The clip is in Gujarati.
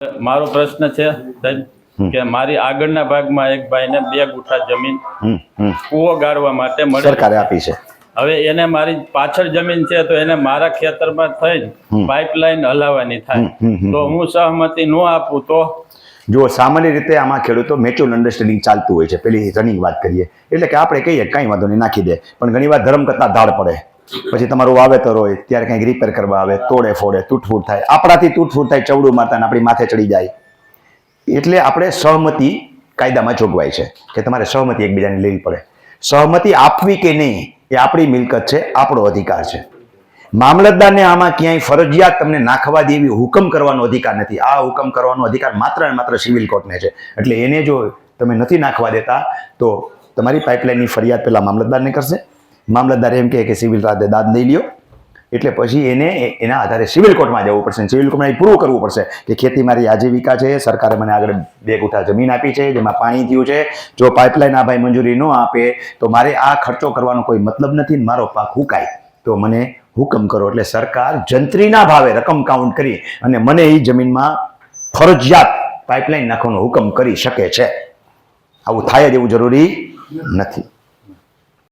મારો પ્રશ્ન છે સાહેબ કે મારી આગળના ભાગમાં એક ભાઈને 2 ગુઠા જમીન કૂવો ગાળવા માટે મળી સરકારે આપી છે। હવે એને મારી પાછળ જમીન છે તો એને મારા ખેતરમાં થઈ પાઇપલાઇન હલાવવાની થાય તો હું સહમતિ ન આપું તો જો સામાન્ય રીતે આમાં ખેડૂતો મ્યુચ્યુઅલ અન્ડરસ્ટેન્ડિંગ ચાલતું હોય છે। પેલી રનિંગ વાત કરીએ એટલે કે આપણે કહીએ કાંઈ વાંધો નહીં નાખી દે, પણ ઘણી વાર ધર્મ કરતા ધાડ પડે, પછી તમારું વાવેતર હોય ત્યારે કંઈક રિપેર કરવા આવે, તોડે ફોડે, તૂટફૂટ થાય, આપણાથી તૂટફૂટ થાય, ચવડું મારતા આપણી માથે ચડી જાય। એટલે આપણે સહમતિ કાયદામાં જોગવાય છે કે તમારે સહમતિ એકબીજાને લેવી પડે। સહમતિ આપવી કે નહીં એ આપણી મિલકત છે, આપણો અધિકાર છે। મામલતદારને આમાં ક્યાંય ફરજિયાત તમને નાખવા દેવી હુકમ કરવાનો અધિકાર નથી। આ હુકમ કરવાનો અધિકાર માત્ર ને માત્ર સિવિલ કોર્ટને છે। એટલે એને જો તમે નથી નાખવા દેતા તો તમારી પાઇપલાઇનની ફરિયાદ પહેલા મામલતદારને કરશે। મામલતદાર એમ કહે કે સિવિલ રાતે દાદ લઈ લ્યો, એટલે પછી એને એના આધારે સિવિલ કોર્ટમાં જવું પડશે। સિવિલ કોર્ટમાં પ્રૂવ કરવું પડશે કે ખેતી મારી આજીવિકા છે, સરકારે મને આગળ 2 ગુઠા જમીન આપી છે જેમાં પાણી થયું છે, જો પાઇપલાઇન આ ભાઈ મંજૂરી ન આપે તો મારે આ ખર્ચો કરવાનો કોઈ મતલબ નથી, મારો પાક હુકાય તો મને હુકમ કરો। એટલે સરકાર જંત્રીના ભાવે રકમ કાઉન્ટ કરી અને મને એ જમીનમાં ફરજિયાત પાઇપલાઇન નાખવાનો હુકમ કરી શકે છે। આવું થાય જ એવું જરૂરી નથી।